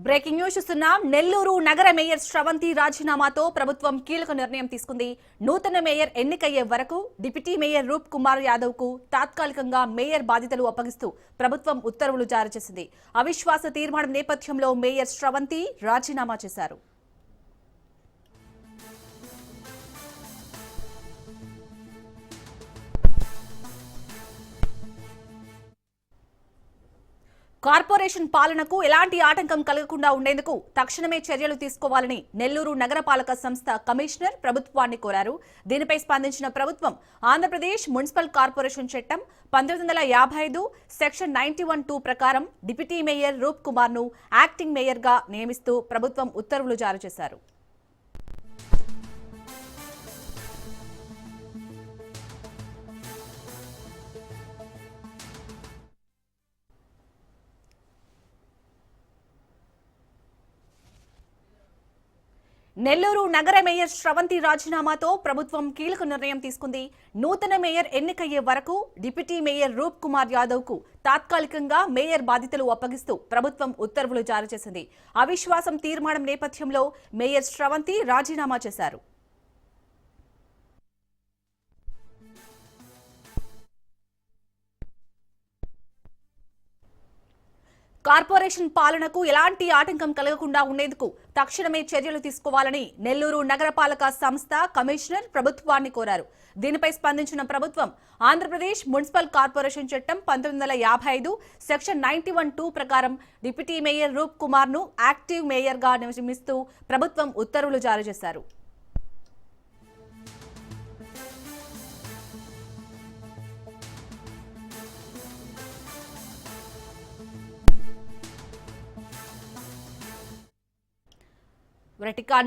Breaking news చూస్తున్నాం. నెల్లూరు నగర mayor Sravanthi రాజీనామాతో ప్రభుత్వం కీలక నిర్ణయం తీసుకుంది. నూతన మేయర్ ఎన్నికయ్యే వరకు డిప్యూటీ మేయర్ రూప్ కుమార్ యాదవ్ కు తాత్కాలికంగా మేయర్ బాధ్యతలు అప్పగిస్తూ ప్రభుత్వం ఉత్తర్వులు జారీ చేసింది. అవిశ్వాస తీర్మానం నేపథ్యంలో మేయర్ శ్రవంతి రాజీనామా చేశారు. కార్పొరేషన్ పాలనకు ఎలాంటి ఆటంకం కలగకుండా ఉండేందుకు తక్షణమే చర్యలు తీసుకోవాలని నెల్లూరు నగరపాలక సంస్థ కమిషనర్ ప్రభుత్వాన్ని కోరారు. దీనిపై స్పందించిన ప్రభుత్వం ఆంధ్రప్రదేశ్ మున్సిపల్ కార్పొరేషన్ చట్టం 1955 సెక్షన్ 91(2) ప్రకారం డిప్యూటీ మేయర్ రూప్ కుమార్ ను యాక్టింగ్ మేయర్ గా నియమిస్తూ ప్రభుత్వం ఉత్తర్వులు జారీ చేశారు. నెల్లూరు నగర మేయర్ శ్రవంతి రాజీనామాతో ప్రభుత్వం కీలక నిర్ణయం తీసుకుంది. నూతన మేయర్ ఎన్నికయ్యే వరకు డిప్యూటీ మేయర్ రూప్ కుమార్ యాదవ్ కు తాత్కాలికంగా మేయర్ బాధ్యతలు అప్పగిస్తూ ప్రభుత్వం ఉత్తర్వులు జారీ చేసింది. అవిశ్వాసం తీర్మానం నేపథ్యంలో మేయర్ శ్రవంతి రాజీనామా చేశారు. కార్పొరేషన్ పాలనకు ఎలాంటి ఆటంకం కలగకుండా ఉండేందుకు తక్షణమే చర్యలు తీసుకోవాలని నెల్లూరు నగరపాలక సంస్థ కమిషనర్ ప్రభుత్వాన్ని కోరారు. దీనిపై స్పందించిన ప్రభుత్వం ఆంధ్రప్రదేశ్ మున్సిపల్ కార్పొరేషన్ చట్టం 1955 సెక్షన్ 91(2) ప్రకారం డిప్యూటీ మేయర్ రూప్ కుమార్ ను యాక్టివ్ మేయర్ గా నియమిస్తూ ప్రభుత్వం ఉత్తర్వులు జారీ చేశారు.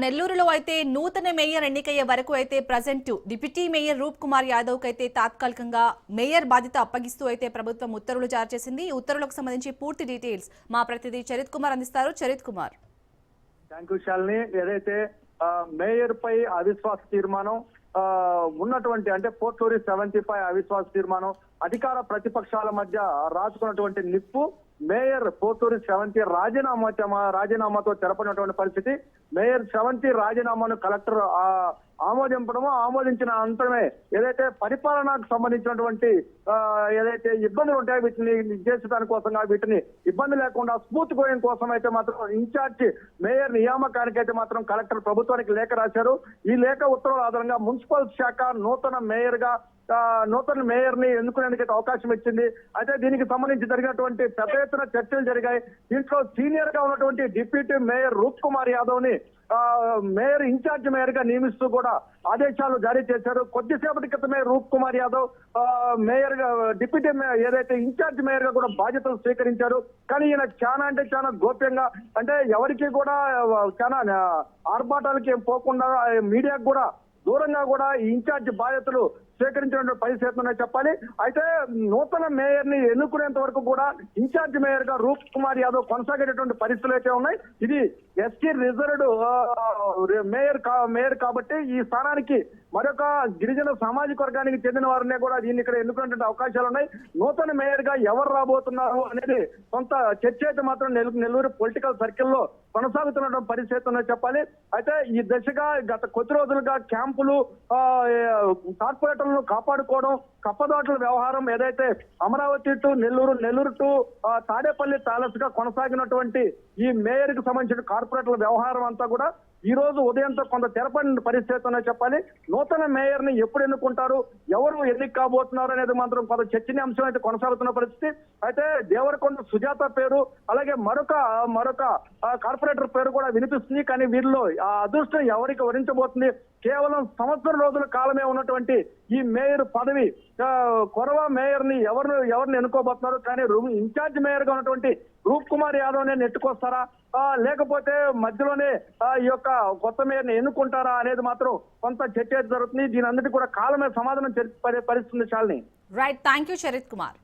నెల్లూరులో అయితే నూతన మేయర్ ఎన్నికయ్యే వరకు అయితే ప్రజెంట్ డిప్యూటీ మేయర్ రూప్ కుమార్ యాదవ్ అయితే తాత్కాలికంగా మేయర్ బాధ్యత అప్పగిస్తూ అయితే ప్రభుత్వం ఉత్తర్వులు జారీ చేసింది. ఈ ఉత్తర్వులకు సంబంధించి పూర్తి డీటెయిల్స్ మా ప్రతినిధి చరిత్ కుమార్ అందిస్తారు. చరిత్ కుమార్. Thank you Shalini. ఏదైతే మేయర్ పై అవిశ్వాస తీర్మానం ఉన్నటువంటి అంటే 475 అవిశ్వాస తీర్మానం అధికార ప్రతిపక్షాల మధ్య రాసుకున్నటువంటి నిప్పు మేయర్ పోతూరి శ్రవంతి రాజీనామాతో తెరపడినటువంటి పరిస్థితి. మేయర్ శ్రవంతి రాజీనామాను కలెక్టర్ ఆమోదించిన అంతరమే ఏదైతే పరిపాలనకు సంబంధించినటువంటి ఏదైతే ఇబ్బందులు ఉంటాయో వీటిని నిర్దేశించడానికి కోసంగా వీటిని ఇబ్బంది లేకుండా స్మూత్ గోయింగ్ కోసం అయితే మాత్రం ఇన్ఛార్జ్ మేయర్ నియామకానికి అయితే మాత్రం కలెక్టర్ ప్రభుత్వానికి లేఖ రాశారు. ఈ లేఖ ఉత్తర్వుల ఆధారంగా మున్సిపల్ శాఖ నూతన మేయర్ ని ఎన్నుకునేందుకైతే అవకాశం ఇచ్చింది. అయితే దీనికి సంబంధించి జరిగినటువంటి పెద్ద ఎత్తున చర్చలు జరిగాయి. దీంట్లో సీనియర్ గా ఉన్నటువంటి డిప్యూటీ మేయర్ రూప్ కుమార్ యాదవ్ ని మేయర్ ఇన్ఛార్జ్ మేయర్ గా నియమిస్తూ కూడా ఆదేశాలు జారీ చేశారు. కొద్దిసేపటి క్రితమే రూప్ కుమార్ యాదవ్ మేయర్ గా డిప్యూటీ మేయర్ ఏదైతే ఇన్ఛార్జ్ మేయర్ గా కూడా బాధ్యతలు స్వీకరించారు. కానీ ఈయన చాలా గోప్యంగా అంటే ఎవరికి కూడా చాలా ఆర్భాటాలకి పోకుండా మీడియాకు కూడా దూరంగా కూడా ఈ ఇన్ఛార్జ్ బాధ్యతలు స్వీకరించినటువంటి పరిస్థితి చెప్పాలి. అయితే నూతన మేయర్ ని ఎన్నుకునేంత వరకు కూడా ఇన్ఛార్జ్ మేయర్ గా రూప్ కుమార్ యాదవ్ కొనసాగేటటువంటి పరిస్థితులు అయితే ఉన్నాయి. ఇది ఎస్టీ రిజర్వ్డ్ మేయర్ కాబట్టి ఈ స్థానానికి మరొక గిరిజన సామాజిక వర్గానికి చెందిన వారినే కూడా దీన్ని ఇక్కడ ఎన్నుకునేటువంటి అవకాశాలు ఉన్నాయి. నూతన మేయర్ గా ఎవరు రాబోతున్నారు అనేది కొంత చర్చ అయితే మాత్రం నెల్లూరు పొలిటికల్ సర్కిల్లో కొనసాగుతున్నటువంటి పరిస్థితి ఉన్నాయి చెప్పాలి. అయితే ఈ దశగా గత కొద్ది రోజులుగా క్యాంపులు కార్పొరేటర్లను కాపాడుకోవడం కప్పదాటుల వ్యవహారం ఏదైతే Amaravati to Nellore to Tadepalli palace గా కొనసాగినటువంటి ఈ మేయర్ కి సంబంధించిన కార్పొరేటర్ల వ్యవహారం అంతా కూడా ఈ రోజు ఉదయంతో కొంత తెరపడిన పరిస్థితి చెప్పాలి. నూతన మేయర్ ని ఎప్పుడు ఎన్నుకుంటారు, ఎవరు ఎన్నిక కాబోతున్నారు అనేది మాత్రం కొంత చర్చనీయాంశం అయితే కొనసాగుతున్న పరిస్థితి. అయితే దేవరకొండ సుజాత పేరు అలాగే మరొక కార్పొరేటర్ పేరు కూడా వినిపిస్తుంది. కానీ వీరిలో ఆ అదృష్టం ఎవరికి వరించబోతుంది? కేవలం సంవత్సరం రోజుల కాలమే ఉన్నటువంటి ఈ మేయర్ పదవి కొరవ మేయర్ ని ఎవరిని ఎన్నుకోబోతున్నారు? కానీ ఇన్ఛార్జ్ మేయర్ గా ఉన్నటువంటి రూప్ కుమార్ యాదవ్ నే నెట్టుకొస్తారా లేకపోతే మధ్యలోనే ఈ యొక్క కొత్త మేయర్ ని ఎన్నుకుంటారా అనేది మాత్రం కొంత చర్చ జరుగుతుంది. దీని అందరికీ కూడా కాలమే సమాధానం పరిస్థితుంది. Shalini. Right, thank you Charith Kumar.